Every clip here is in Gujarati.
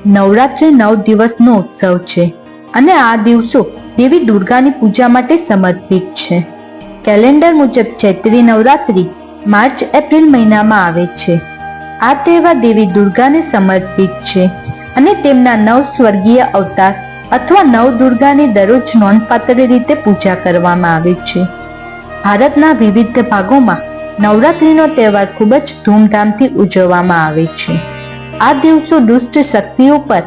નવરાત્રી 9 દિવસનો ઉત્સવ છે અને આ દિવસો દેવી દુર્ગાની પૂજા માટે સમર્પિત છે. કેલેન્ડર મુજબ ચૈત્રી નવરાત્રી માર્ચ એપ્રિલ મહિનામાં આવે છે. આ તહેવાર દેવી દુર્ગાને સમર્પિત છે અને તેમના 9 સ્વર્ગીય અવતાર અથવા નવદુર્ગાની દરરોજ નોંધપાત્ર રીતે પૂજા કરવામાં આવે છે. ભારતના વિવિધ ભાગોમાં નવરાત્રીનો તહેવાર ખૂબ જ ધૂમધામથી ઉજવવામાં આવે છે. આ દિવસો દુષ્ટ શક્તિઓ પર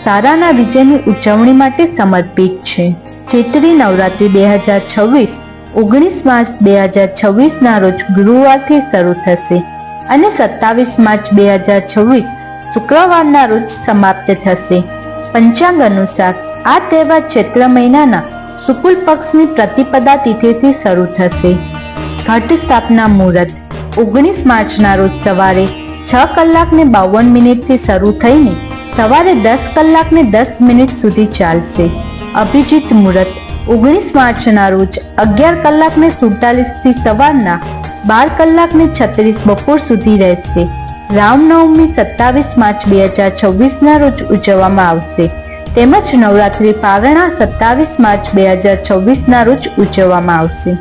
સારાના વિજયની ઉજવણી માટે સમર્પિત છે. ચૈત્રી નવરાત્રી 2026 19 માર્ચ 2026 ના રોજ ગુરુવારથી શરૂ થશે અને 27 માર્ચ 2026 શુક્રવારના રોજ સમાપ્ત થશે. પંચાંગ અનુસાર આ તહેવાર ચૈત્ર મહિનાના શુક્લ પક્ષની પ્રતિપદા તિથિથી શરૂ થશે. ઘટ સ્થાપના મુહૂર્ત 19 માર્ચના રોજ સવારે 6:52 થી શરૂ થઈને સવારે 10:10 સુધી ચાલશે. અભિજીત મુહૂર્ત 19 માર્ચના રોજ 11:47 થી સવારના 12:36 બપોર સુધી રહેશે. રામનવમી 27 માર્ચ 2026 ના રોજ ઉજવવામાં આવશે તેમજ નવરાત્રી પારણા 27 માર્ચ 2026 ના રોજ ઉજવવામાં આવશે.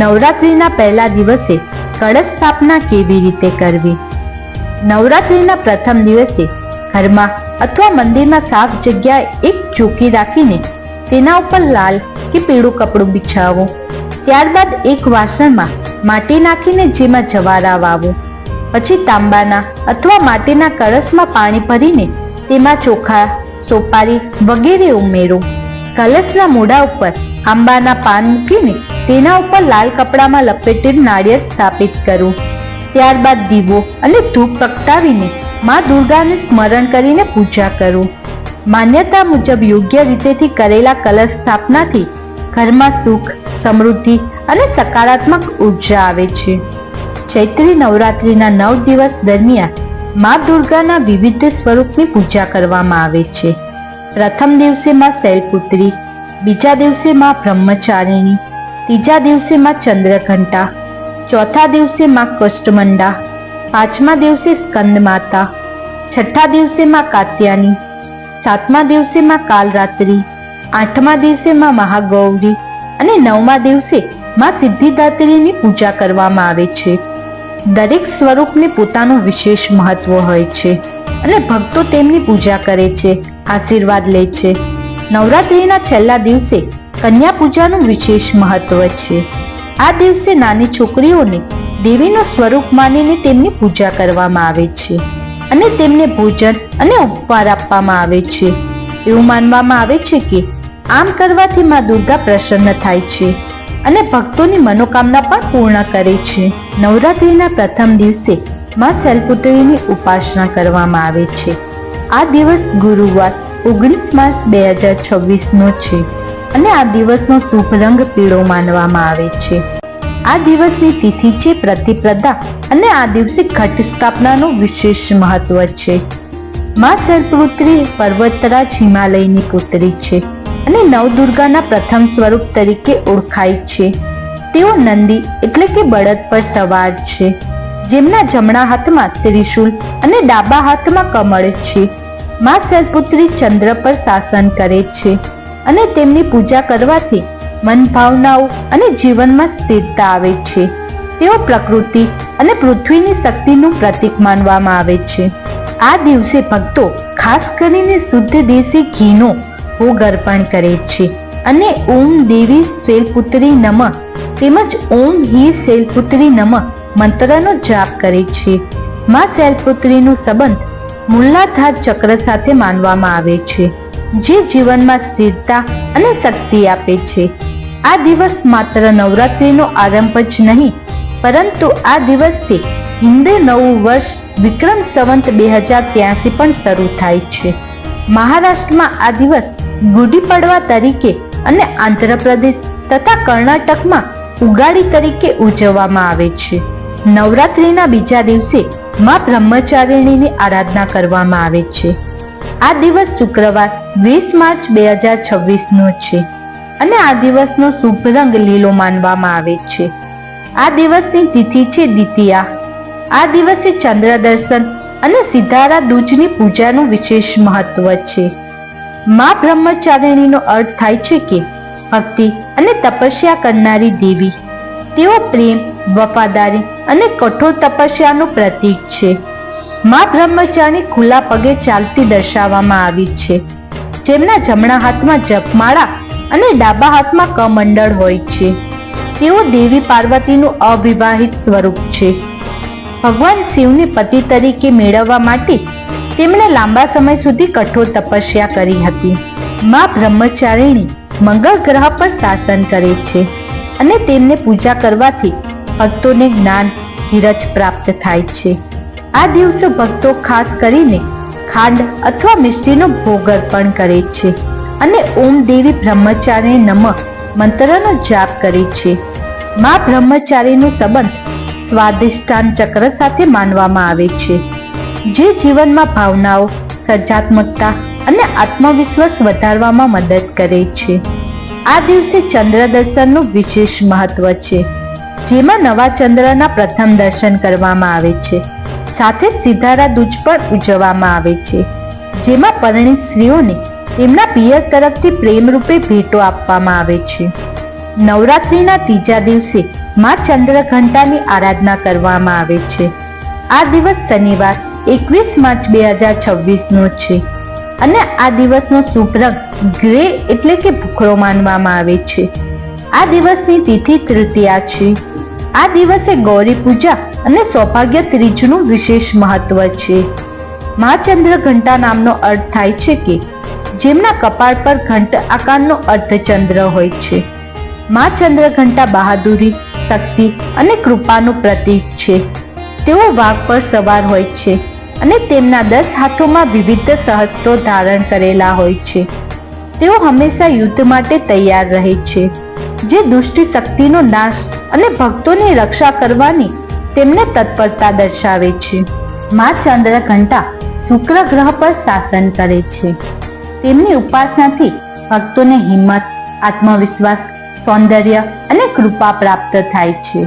નવરાત્રીના પહેલા દિવસે કળશ સ્થાપના કેવી રીતે કરવી? નવરાત્રીના પ્રથમ દિવસે ઘરમાં અથવા મંદિરમાં સાફ જગ્યાએ એક ચોકી રાખીને તેના ઉપર લાલ કે પીળું કપડું બિછાવો. ત્યારબાદ એક વાસણમાં માટી નાખીને જેમાં જવારા વાવો. પછી તાંબાના અથવા માટીના કળશમાં પાણી ભરીને તેમાં ચોખા, સોપારી વગેરે ઉમેરો. કલશના મોઢા ઉપર આંબાના પાન મૂકીને તેના ઉપર લાલ કપડામાં લપેટીને નાળિયેર સ્થાપિત કરો. ત્યારબાદ દીવો અને ધૂપ પ્રગટાવીને માં દુર્ગાનું સ્મરણ કરીને પૂજા કરો. માન્યતા મુજબ યોગ્ય રીતેથી કરેલા કલશ સ્થાપનાથી ઘરમાં સુખ, સમૃદ્ધિ અને સકારાત્મક ઉર્જા આવે છે. ચૈત્રી નવરાત્રીના 9 દિવસ દરમિયાન માં દુર્ગાના વિવિધ સ્વરૂપની પૂજા કરવામાં આવે છે. પ્રથમ દિવસે માં શૈલપુત્રી, બીજા દિવસે માં બ્રહ્મચારિણી, ત્રીજા દિવસે માં ચંદ્રઘંટા, ચોથા દિવસે માં કષ્ટમંડા, પાંચમા દિવસે સ્કંદ માતા, છઠ્ઠા દિવસે માં કાત્યાની, સાતમા દિવસે માં કાલરાત્રી, આઠમા દિવસે માં મહાગૌરી અને નવમા દિવસે માં સિદ્ધિદાત્રીની પૂજા કરવામાં આવે છે. દરેક સ્વરૂપને પોતાનું વિશેષ મહત્વ હોય છે અને ભક્તો તેમની પૂજા કરે છે, આશીર્વાદ લે છે. નવરાત્રીના છેલ્લા દિવસે કન્યા પૂજાનું વિશેષ મહત્વ છે. આ દિવસે નાની છોકરીઓને દેવીનું સ્વરૂપ માનીને તેમની પૂજા કરવામાં આવે છે અને તેમને ભોજન અને ઉપહાર આપવામાં આવે છે. એવું માનવામાં આવે છે કે આમ કરવાથી માં દુર્ગા પ્રસન્ન થાય છે અને ભક્તોની મનોકામના પણ પૂર્ણ કરે છે. નવરાત્રીના પ્રથમ દિવસે માં શૈલપુત્રીની ઉપાસના કરવામાં આવે છે. આ દિવસ ગુરુવાર 19 માર્ચ 2026 નો છે અને આ દિવસનો શુભ રંગ પીળો માનવામાં આવે છે. આ દિવસની તિથિ છે પ્રતિપદા અને આ દિવસે ઘટ સ્થાપનાનું વિશેષ મહત્વ છે. માં શૈલપુત્રી પર્વતરાજ હિમાલયની પુત્રી છે અને નવદુર્ગાના પ્રથમ સ્વરૂપ તરીકે ઓળખાય છે. તેઓ નંદી એટલે કે બળદ પર સવાર છે, જેમના જમણા હાથમાં ત્રિશૂલ અને ડાબા હાથમાં કમળ છે. માં શૈલપુત્રી ચંદ્ર પર શાસન કરે છે અને તેમની પૂજા કરવાથી મન ભાવનાઓ અને જીવનમાં સ્થિરતા આવે છે. તેઓ પ્રકૃતિ અને પૃથ્વીની શક્તિનું પ્રતીક માનવામાં આવે છે. આ દિવસે ભક્તો ખાસ કરીને શુદ્ધ દેશી ઘીનો ભોગ અર્પણ કરે છે અને ઓમ દેવી શૈલપુત્રી નમઃ તેમજ ઓમ હિ શૈલપુત્રી નમઃ મંત્રનો જાપ કરે છે. માં શૈલપુત્રીનો સંબંધ મૂલાધાર ચક્ર સાથે માનવામાં આવે છે, જે જીવનમાં સ્થિરતા અને શક્તિ આપે છે. આ દિવસ માત્ર નવરાત્રીનો આરંભ જ નહીં, પરંતુ આ દિવસથી હિન્દુ નવું વર્ષ વિક્રમ સંવત 2083 પણ શરૂ થાય છે. મહારાષ્ટ્રમાં આ દિવસ ગુડી પડવા તરીકે અને આંધ્રપ્રદેશ તથા કર્ણાટકમાં ઉગાડી તરીકે ઉજવવામાં આવે છે. નવરાત્રીના બીજા દિવસે માં બ્રહ્મચારિણીની આરાધના કરવામાં આવે છે. આ દિવસ શુક્રવાર 20 માર્ચ 2026 નો છે અને આ દિવસનો શુભ રંગ લીલો માનવામાં આવે છે. આ દિવસની તિથિ છે દ્વિતીયા. આ દિવસે ચંદ્ર દર્શન અને સિધારા દૂજની પૂજાનું વિશેષ મહત્વ છે. મા બ્રહ્મચારિણીનો અર્થ થાય છે કે ભક્તિ અને તપસ્યા કરનારી દેવી. તેઓ પ્રેમ, વફાદારી અને કઠોર તપસ્યાનું પ્રતીક છે. મા બ્રહ્મચારી ખુલ્લા પગે ચાલતી દર્શાવવામાં આવી છે, જેમના જમણા હાથમાં જપમાળા અને ડાબા હાથમાં કમંડળ હોય છે. તેઓ દેવી પાર્વતીનું અવિવાહિત સ્વરૂપ છે. ભગવાન શિવની પતિ તરીકે મેળવવા માટે તેમણે લાંબા સમય સુધી કઠોર તપસ્યા કરી હતી. મા બ્રહ્મચારિણી મંગળ ગ્રહ પર શાસન કરે છે અને તેમને પૂજા કરવાથી ભક્તોને જ્ઞાન, ધીરજ પ્રાપ્ત થાય છે. આ દિવસે ભક્તો ખાસ કરીને ખાંડ અથવા મિષ્ટીનો ભોગ અર્પણ કરે છે અને ઓમ દેવી બ્રહ્મચારી નમઃ મંત્રનો જાપ કરે છે. મા બ્રહ્મચારીનો સંબંધ સ્વાધિષ્ઠાન ચક્ર સાથે માનવામાં આવે છે, જે જીવનમાં ભાવનાઓ, સર્જનાત્મકતા અને આત્મવિશ્વાસ વધારવામાં મદદ કરે છે. આ દિવસે ચંદ્ર દર્શનનું વિશેષ મહત્વ છે, જેમાં નવા ચંદ્રના પ્રથમ દર્શન કરવામાં આવે છે. સાથે જ સિધારા દૂજ પણ ઉજવવામાં આવે છે, જેમાં પરિણીત સ્ત્રીઓને તેમના પિયર તરફથી પ્રેમ રૂપે ભેટો આપવામાં આવે છે. નવરાત્રિના ત્રીજા દિવસે મા ચંદ્રઘંટાની આરાધના કરવામાં આવે છે. આ દિવસ શનિવાર 21 માર્ચ 2026 નો છે અને આ દિવસનો શુભ રંગ ગ્રે એટલે કે ભૂખરો માનવામાં આવે છે. આ દિવસની તિથિ તૃતીયા છે. આ દિવસે ગૌરી પૂજા અને સૌભાગ્ય ત્રીજનું વિશેષ મહત્વ છે. મા ચંદ્રઘંટા નામનો અર્થ થાય છે કે જેમના કપાળ પર ઘંટ આકારનો અર્ધચંદ્ર હોય છે. મા ચંદ્રઘંટા બહાદુરી, શક્તિ અને કૃપાનું પ્રતીક છે. તેઓ વાઘ પર સવાર હોય છે અને તેમના 10 હાથોમાં વિવિધ સહસ્ત્રો ધારણ કરેલા હોય છે. તેઓ હંમેશા યુદ્ધ માટે તૈયાર રહે છે, જે દુષ્ટ શક્તિનો નાશ અને ભક્તોની રક્ષા કરવાની તેમને તત્પરતા દર્શાવે છે. મા ચંદ્રઘંટા શુક્ર ગ્રહ પર શાસન કરે છે. તેમની ઉપાસનાથી ભક્તોને હિંમત, આત્મવિશ્વાસ, સૌંદર્ય અને કૃપા પ્રાપ્ત થાય છે.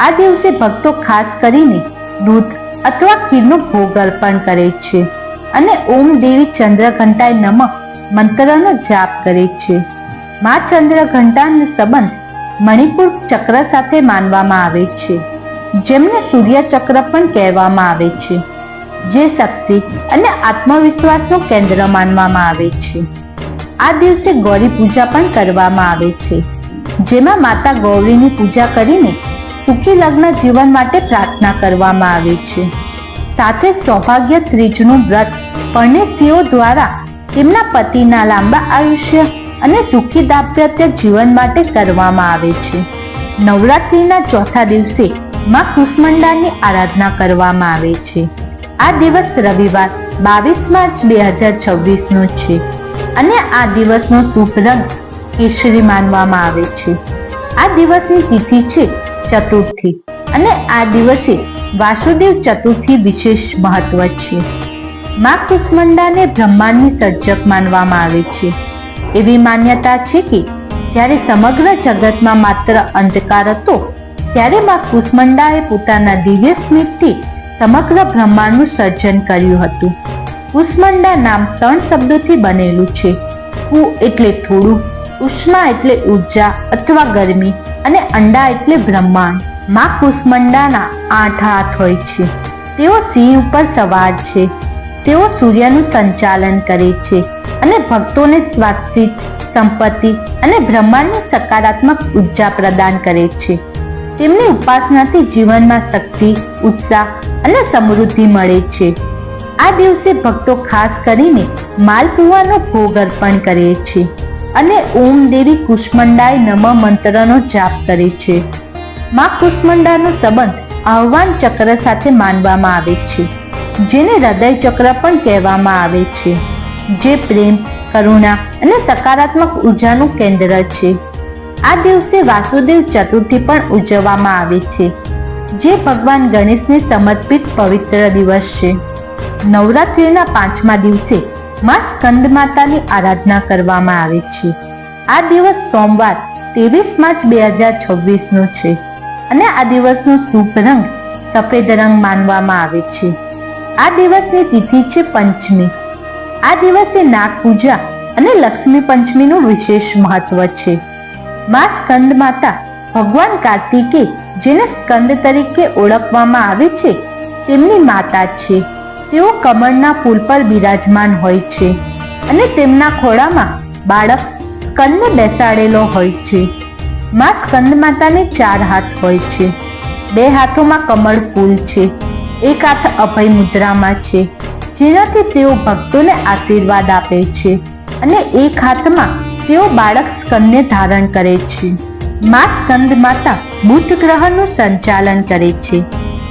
આ દિવસે ભક્તો ખાસ કરીને દૂધ અથવા ખીરનો ભોગ અર્પણ કરે છે અને ઓમ દેવી ચંદ્રઘંટાય નમઃ મંત્રનો જાપ કરે છે. મા ચંદ્રઘંટાનો સંબંધ મણિપુર ચક્ર સાથે માનવામાં આવે છે, જેમને સૂર્ય ચક્ર પણ કહેવામાં આવે છે, જે શક્તિ અને આત્મવિશ્વાસનું કેન્દ્ર માનવામાં આવે છે. આ દિવસે ગૌરી પૂજા પણ કરવામાં આવે છે, જેમાં માતા ગૌરીની પૂજા કરીને સુખી લગ્ન જીવન માટે પ્રાર્થના કરવામાં આવે છે. સાથે સૌભાગ્ય ત્રીજનું વ્રત પરણિત સ્ત્રીઓ દ્વારા તેમના પતિના લાંબા આયુષ્ય અને સુખી દાંપત્ય જીવન માટે કરવામાં આવે છે. નવરાત્રિના ચોથા દિવસે માં કુષ્માંડાની આરાધના કરવામાં આવે છે. આ દિવસ રવિવાર 22 માર્ચ 2026 નો છે અને આ દિવસનો શુભ રંગ કેસરી માનવામાં આવે છે. આ દિવસની તિથિ છે ચતુર્થી અને આ દિવસે વાસુદેવ ચતુર્થી વિશેષ મહત્વ છે. માં કુષ્માંડાને બ્રહ્માંડની સર્જક માનવામાં આવે છે. એવી માન્યતા છે કે જ્યારે સમગ્ર જગતમાં માત્ર અંધકાર હતો, ત્યારે માં કુષ્માંડાએ પોતાના દિવ્ય સ્મિતથી સમગ્ર બ્રહ્માંડનું સર્જન કર્યું હતું. કુષ્માંડા નામ 3 શબ્દોથી બનેલું છે. કુ એટલે થોડું, ઉષ્મા એટલે ઉર્જા અથવા ગરમી અને અંડા એટલે બ્રહ્માંડ. માં કુષ્માંડાના 8 હાથ હોય છે. તેઓ સિંહ ઉપર સવાર છે. તેઓ સૂર્યનું સંચાલન કરે છે અને ભક્તોને સ્વાસ્થ્ય, સંપત્તિ અને બ્રહ્માંડની સકારાત્મક ઉર્જા પ્રદાન કરે છે. તેમની ઉપાસનાથી જીવનમાં શક્તિ, ઉત્સાહ અને સમૃદ્ધિ મળે છે. આ દિવસે ભક્તો ખાસ કરીને માલપુવાનો ભોગ અર્પણ કરે છે અને ઓમ દેવી કુષ્માંડાય નમઃ મંત્રનો જાપ કરે છે. માં કુષ્માંડાનો સંબંધ આહ્વાન ચક્ર સાથે માનવામાં આવે છે, જેને હૃદય ચક્ર પણ કહેવામાં આવે છે, જે પ્રેમ, કરુણા અને સકારાત્મક ઉર્જાનું કેન્દ્ર છે. આ દિવસે વાસુદેવ ચતુર્થી પણ ઉજવવામાં આવે છે, જે ભગવાન ગણેશને સમર્પિત પવિત્ર દિવસ છે. નવરાત્રિના 5મા દિવસે માં સ્કંદ માતાની આરાધના કરવામાં આવે છે. આ દિવસ સોમવાર 23 માર્ચ 2026 નો છે અને આ દિવસનો શુભ રંગ સફેદ રંગ માનવામાં આવે છે. આ દિવસની તિથિ છે પંચમી. આ દિવસે નાગ પૂજા અને લક્ષ્મી પંચમીનું વિશેષ મહત્વ છે. માં સ્કંદ માતા ભગવાન કાર્તિકે, જેને સ્કંદ તરીકે ઓળખવામાં આવે છે, તેમની માતા છે. તેઓ કમળના ફૂલ પર બિરાજમાન હોય છે અને તેમના ખોળામાં બાળક સ્કંદ બેસાડેલો હોય છે. માં સ્કંદ માતાને 4 હાથ હોય છે. 2 હાથોમાં કમળ ફૂલ છે. એક હાથ અભય મુદ્રામાં છે, જેનાથી તેઓ ભક્તોને આશીર્વાદ આપે છે, અને એક હાથમાં તેઓ બાળક સ્કંદને ધારણ કરે છે. માં સ્કંદ માતા બુધ ગ્રહનું સંચાલન કરે છે.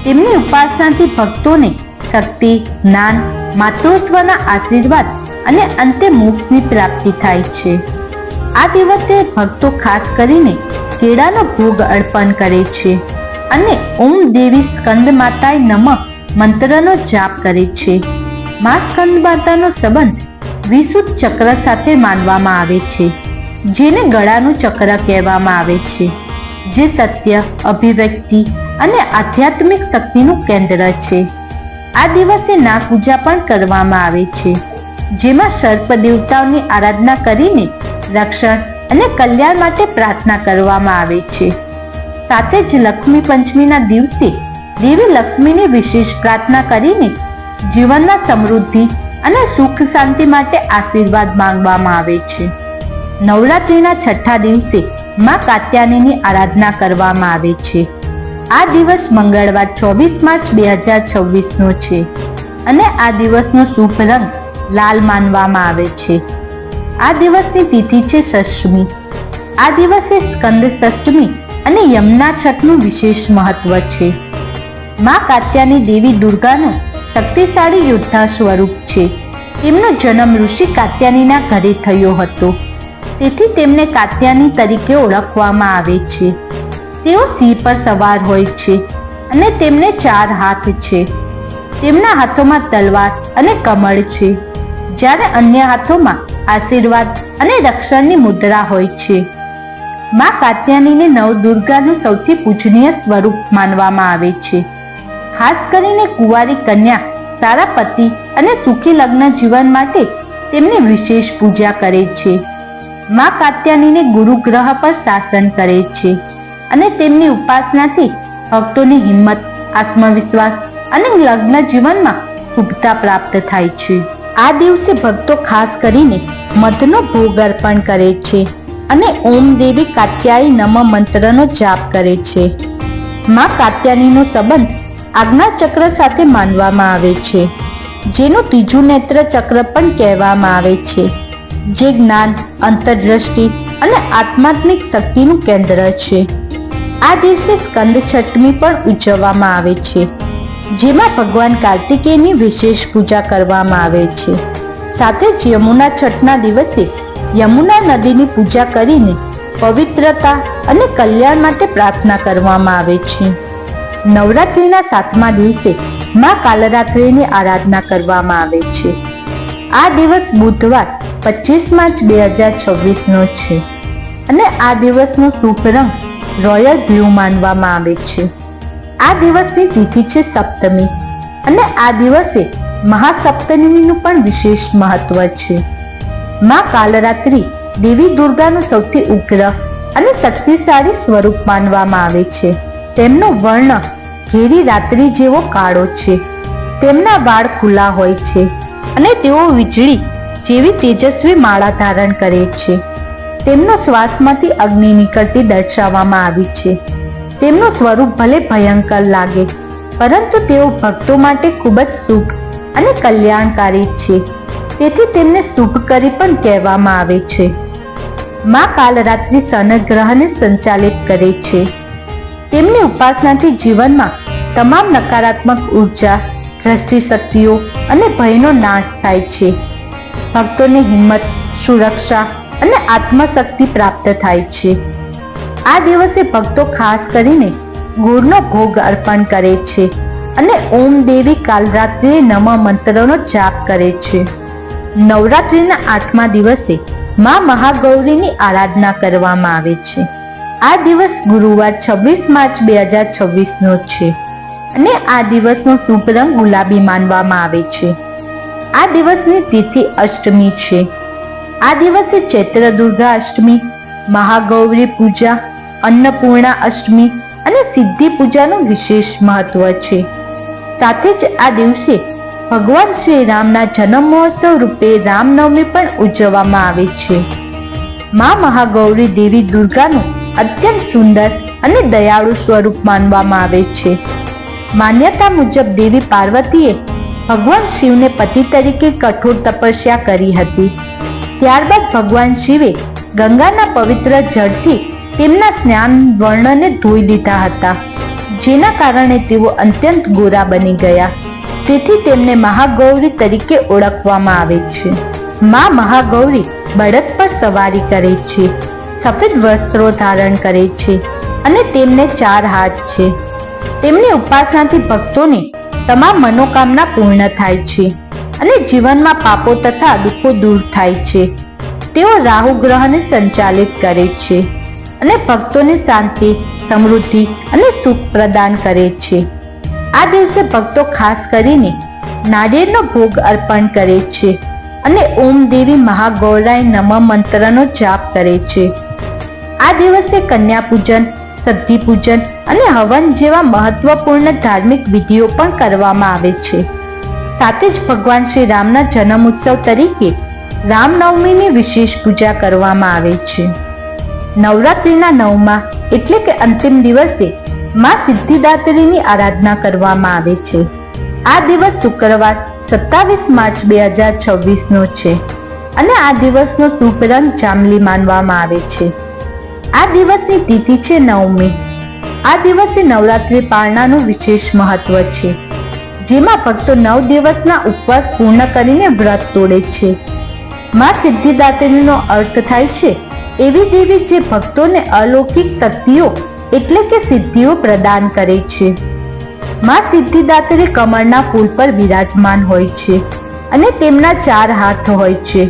તેમની ઉપાસનાથી ભક્તોને શક્તિ, જ્ઞાન, માતૃત્વના આશીર્વાદ અને અંતે મોક્ષની પ્રાપ્તિ થાય છે. આ દિવસે ભક્તો ખાસ કરીને કેળાનો ભોગ અર્પણ કરે છે અને ઓમ દેવી સ્કંદ માતાય નમઃ મંત્રનો જાપ કરે છે. માં સ્કંદ માતાનો સંબંધ વિશુદ્ધ ચક્ર સાથે માનવામાં આવે છે, જેને ગળાનું ચક્ર કહેવામાં આવે છે, જે સત્ય, અભિવ્યક્તિ અને આધ્યાત્મિક શક્તિનું કેન્દ્ર છે. આ દિવસે નાગ પૂજા પણ કરવામાં આવે છે, જેમાં સર્પ દેવતાઓની આરાધના કરીને રક્ષણ અને કલ્યાણ માટે પ્રાર્થના કરવામાં આવે છે. સાથે જ લક્ષ્મી પંચમીના દિવસે દેવી લક્ષ્મીની વિશેષ પ્રાર્થના કરીને જીવનમાં સમૃદ્ધિ અને સુખ શાંતિ માટે આશીર્વાદ માંગવામાં આવે છે. નવરાત્રિના છઠ્ઠા દિવસે માં કાત્યાયનીની આરાધના કરવામાં આવે છે. આ દિવસ મંગળવાર 24 માર્ચ 2026 નો છે અને આ દિવસનો શુભ રંગ લાલ માનવામાં આવે છે. આ દિવસની તિથિ છે ષષ્ઠમી. આ દિવસે સ્કંદ ષષ્ઠમી અને યમુના છઠનું વિશેષ મહત્વ છે. માં કાત્યાયની દેવી દુર્ગાનું શક્તિશાળી યોદ્ધા સ્વરૂપ છે. તેમનો જન્મ ઋષિ કાત્યાયનીના ઘરે થયો હતો, તેથી તેમને કાત્યાયની તરીકે ઓળખવામાં આવે છે. તેઓ સિંહ પર સવાર હોય છે અને તેમને 4 હાથ છે. તેમના હાથોમાં તલવાર અને કમળ છે, જ્યારે અન્ય હાથોમાં આશીર્વાદ અને રક્ષણની મુદ્રા હોય છે. માં કાત્યાયનીને નવદુર્ગાનું સૌથી પૂજનીય સ્વરૂપ માનવામાં આવે છે. ખાસ કરીને કુંવારી કન્યા સારા પતિ અને સુખી લગ્ન જીવન માટે તેમની વિશેષ પૂજા કરે છે. માં કાત્યાયનીને ગુરુ ગ્રહ પર શાસન કરે છે અને તેમની ઉપાસનાથી ભક્તોની હિંમત, આત્મવિશ્વાસ અને લગ્ન જીવનમાં શુભતા પ્રાપ્ત થાય છે. આ દિવસે ભક્તો ખાસ કરીને મધનો ભોગ અર્પણ કરે છે અને ઓમ દેવી કાત્યાય નમઃ મંત્રનો જાપ કરે છે. માં કાત્યાયનીનો સંબંધ આજ્ઞા ચક્ર સાથે માનવામાં આવે છે, જેનું ત્રીજું નેત્ર ચક્ર પણ કહેવામાં આવે છે, જે જ્ઞાન, અંતરદ્રષ્ટિ અને આત્માત્મિક શક્તિનું કેન્દ્ર છે. આ દિવસે સ્કંદ છઠમી પણ ઉજવવામાં આવે છે, જેમાં ભગવાન કાર્તિકેયની વિશેષ પૂજા કરવામાં આવે છે. સાથે જ યમુના છઠના દિવસે યમુના નદીની પૂજા કરીને પવિત્રતા અને કલ્યાણ માટે પ્રાર્થના કરવામાં આવે છે. નવરાત્રિના 7મા દિવસે માં કાલરાત્રિની આરાધના કરવામાં આવે છે. આ દિવસ બુધવાર 25 માર્ચ 2026 નો છે અને આ દિવસનો શુભ રંગ રોયલ બ્લુ માનવામાં આવે છે. આ દિવસની તિથિ છે સપ્તમી અને આ દિવસે મહાસપ્તમીનું પણ વિશેષ મહત્વ છે. માં કાલરાત્રિ દેવી દુર્ગાનું સૌથી ઉગ્ર અને શક્તિશાળી સ્વરૂપ માનવામાં આવે છે. તેમનો વર્ણ ઘેરી રાત્રિ જેવો કાળો છે. તેમના વાળ ખુલ્લા હોય છે અને તેઓ વીજળી જેવી તેજસ્વી માળા ધારણ કરે છે. તેમનો શ્વાસમાંથી અગ્નિ નીકળતી દર્શાવવામાં આવી છે. તેમનું સ્વરૂપ ભલે ભયંકર લાગે, પરંતુ તેઓ ભક્તો માટે ખૂબ જ શુભ અને કલ્યાણકારી છે, તેથી તેમને શુભ કરી પણ કહેવામાં આવે છે. માં કાલરાત્રિ શનિ ગ્રહને સંચાલિત કરે છે. તેમની ઉપાસનાથી જીવનમાં તમામ નકારાત્મક ઉર્જા, દ્રષ્ટિ શક્તિઓ અને ભયનો નાશ થાય છે. ભક્તોને હિંમત, સુરક્ષા અને આત્મશક્તિ પ્રાપ્ત થાય છે. આ દિવસે ભક્તો ખાસ કરીને ગુળનો ભોગ અર્પણ કરે છે અને ઓમ દેવી કાલરાત્રિ નમઃ મંત્રનો જાપ કરે છે. નવરાત્રિના 8મા દિવસે માં મહાગૌરીની આરાધના કરવામાં આવે છે. આ દિવસ ગુરુવાર 26 માર્ચ 2026 નો છે અને આ દિવસનો શુભ રંગ ગુલાબી માનવામાં આવે છે. આ દિવસની તિથિ અષ્ટમી છે. આ દિવસે ચૈત્ર દુર્ગા અષ્ટમી, મહાગૌરી પૂજા, અન્નપૂર્ણા અષ્ટમી અને સિદ્ધિ પૂજાનું વિશેષ મહત્વ છે. સાથે જ આ દિવસે ભગવાન શ્રી રામના જન્મ મહોત્સવ રૂપે રામનવમી પણ ઉજવવામાં આવે છે. મા મહાગૌરી દેવી દુર્ગાનું અત્યંત સુંદર અને દયાળુ સ્વરૂપ માનવામાં આવે છે. માન્યતા મુજબ દેવી પાર્વતીએ ભગવાન શિવને પતિ તરીકે કઠોર તપસ્યા કરી હતી. ત્યારબાદ ભગવાન શિવે ગંગાના પવિત્ર જળથી તેમના સ્નાન વર્ણને ધોઈ દીધા હતા, જેના કારણે તેઓ અત્યંત ગોરા બની ગયા. તેથી તેમને મહાગૌરી તરીકે ઓળખવામાં આવે છે. મા મહાગૌરી બળદ પર સવારી કરે છે, સફેદ વસ્ત્રો ધારણ કરે છે અને તેમને 4 હાથ છે. તેમની ઉપાસનાથી ભક્તોની તમામ મનોકામના પૂર્ણ થાય છે અને જીવનમાં પાપો તથા દુઃખો દૂર થાય છે. તેઓ રાહુ ગ્રહને સંચાલિત કરે છે અને ભક્તોને શાંતિ, સમૃદ્ધિ અને સુખ પ્રદાન કરે છે. આ દિવસે ભક્તો ખાસ કરીને નાળિયેરનો ભોગ અર્પણ કરે છે અને ઓમ દેવી મહાગૌરાય નમઃ મંત્રનો જાપ કરે છે. આ દિવસે કન્યા પૂજન, સિદ્ધિ પૂજન અને હવન જેવા મહત્વપૂર્ણ ધાર્મિક વિધિઓ પણ કરવામાં આવે છે. સાથે જ ભગવાન શ્રી રામના જન્મ ઉત્સવ તરીકે રામનવમીની વિશેષ પૂજા કરવામાં આવે છે. નવરાત્રિના 9મા એટલે કે અંતિમ દિવસે માં સિદ્ધિદાત્રીની આરાધના કરવામાં આવે છે. આ દિવસ શુક્રવાર 27 માર્ચ 2026 છે અને આ દિવસનો શુભ રંગ જાંબલી માનવામાં આવે છે. આ દિવસની તિથિ છે નવમી. આ દિવસે નવરાત્રિ પાળનાનું વિશેષ મહત્વ છે, જેમાં ભક્તો 9 દિવસના ઉપવાસ પૂર્ણ કરીને વ્રત તોડે છે. માં સિદ્ધિદાત્રીનો અર્થ થાય છે એવી દેવી જે ભક્તોને અલૌકિક શક્તિઓ એટલે કે સિદ્ધિઓ પ્રદાન કરે છે. માં સિદ્ધિદાત્રી કમળના ફૂલ પર બિરાજમાન હોય છે અને તેમના 4 હાથ હોય છે.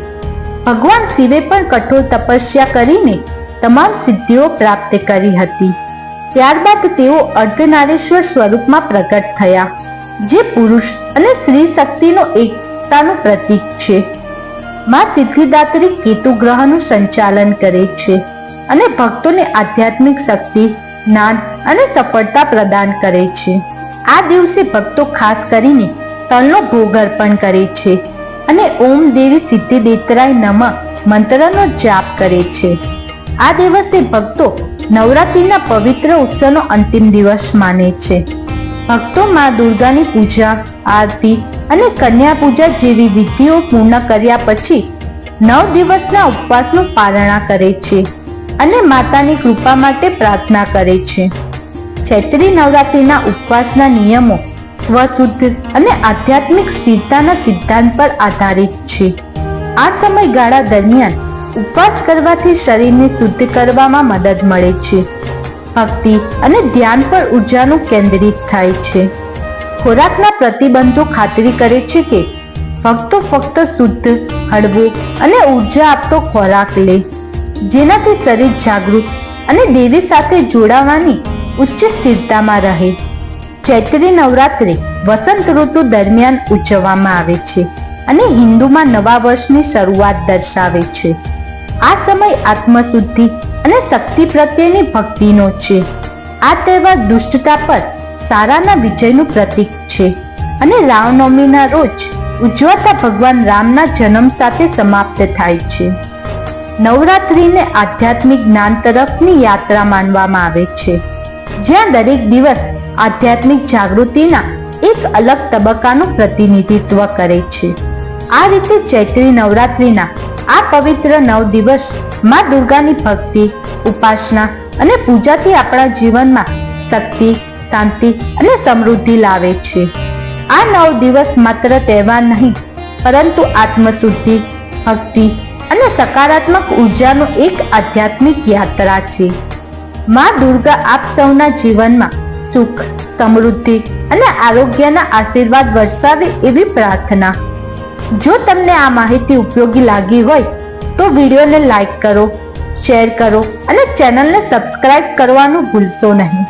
ભગવાન શિવે પણ કઠોર તપસ્યા કરીને તમામ સિદ્ધિઓ પ્રાપ્ત કરી હતી. ત્યારબાદ તેઓ અર્ધનારીશ્વર સ્વરૂપમાં પ્રગટ થયા, જે પુરુષ અને સ્ત્રી શક્તિનો એકતાનું પ્રતીક છે. માં સિદ્ધિદાત્રી કેતુ ગ્રહનું સંચાલન કરે છે અને ભક્તોને આધ્યાત્મિક શક્તિ, જ્ઞાન અને સફળતા પ્રદાન કરે છે. આ દિવસે ભક્તો ખાસ કરીને તલનો ભોગ અર્પણ કરે છે અને ઓમ દેવી સિદ્ધિદેત્રાય નમઃ મંત્રનો જાપ કરે છે. આ દિવસે ભક્તો નવરાત્રિના પવિત્ર ઉત્સવનો અંતિમ દિવસ માને છે. ભક્તો માં દુર્ગાની પૂજા, આરતી અને કન્યા પૂજા જેવી વિધિઓ પૂર્ણ કર્યા પછી 9 દિવસના ઉપવાસનું પારણા કરે છે અને માતાની કૃપા માટે પ્રાર્થના કરે છે. ચૈત્રી નવરાત્રિના ઉપવાસના નિયમો સ્વશુદ્ધ અને આધ્યાત્મિક સ્થિરતાના સિદ્ધાંત પર આધારિત છે. આ સમયગાળા દરમિયાન ઉપવાસ કરવાથી શરીરને શુદ્ધ કરવામાં મદદ મળે છે. ભક્તિ અને ધ્યાન પર ઉર્જાનું કેન્દ્રિત થાય છે. ખોરાકના પ્રતિબંધો ખાતરી કરે છે કે ભક્તો ફક્ત શુદ્ધ, હળવો અને ઉર્જા આપતો ખોરાક લે, જેનાથી શરીર જાગૃત અને દેવી સાથે જોડાવાની ઉચ્ચ સ્થિરતામાં રહે. ચૈત્રી નવરાત્રિ વસંત ઋતુ દરમિયાન ઉજવવામાં આવે છે અને હિન્દુમાં નવા વર્ષની શરૂઆત દર્શાવે છે. આ સમય આત્મશુદ્ધિ અને શક્તિ પ્રત્યેની ભક્તિનો છે. આ તહેવાર દુષ્ટતા પર સારાના વિજયનું પ્રતીક છે અને રામનવમીના રોજ ઉજવાતા ભગવાન રામના જન્મ સાથે સમાપ્ત થાય છે. નવરાત્રિને આધ્યાત્મિક જ્ઞાન તરફની યાત્રા માનવામાં આવે છે, જ્યાં દરેક દિવસ આધ્યાત્મિક જાગૃતિના એક અલગ તબક્કાનું પ્રતિનિધિત્વ કરે છે. આ રીતે ચૈત્રી નવરાત્રિના આ પવિત્ર 9 દિવસ માં દુર્ગાની ભક્તિ, ઉપાસના અને પૂજાથી આપણા જીવનમાં શક્તિ, શાંતિ અને સમૃદ્ધિ લાવે છે. આ 9 દિવસ માત્ર તહેવાર નહીં, પરંતુ આત્મશુદ્ધિ, ભક્તિ અને સકારાત્મક ઉર્જાનો એક આધ્યાત્મિક યાત્રા છે. માં દુર્ગા આપ સૌના જીવનમાં સુખ, સમૃદ્ધિ અને આરોગ્યના આશીર્વાદ વરસાવે એવી પ્રાર્થના. જો તમને આ માહિતી ઉપયોગી લાગી હોય તો વિડીયોને લાઈક કરો, શેર કરો અને ચેનલને સબસ્ક્રાઇબ કરવાનું ભૂલશો નહીં.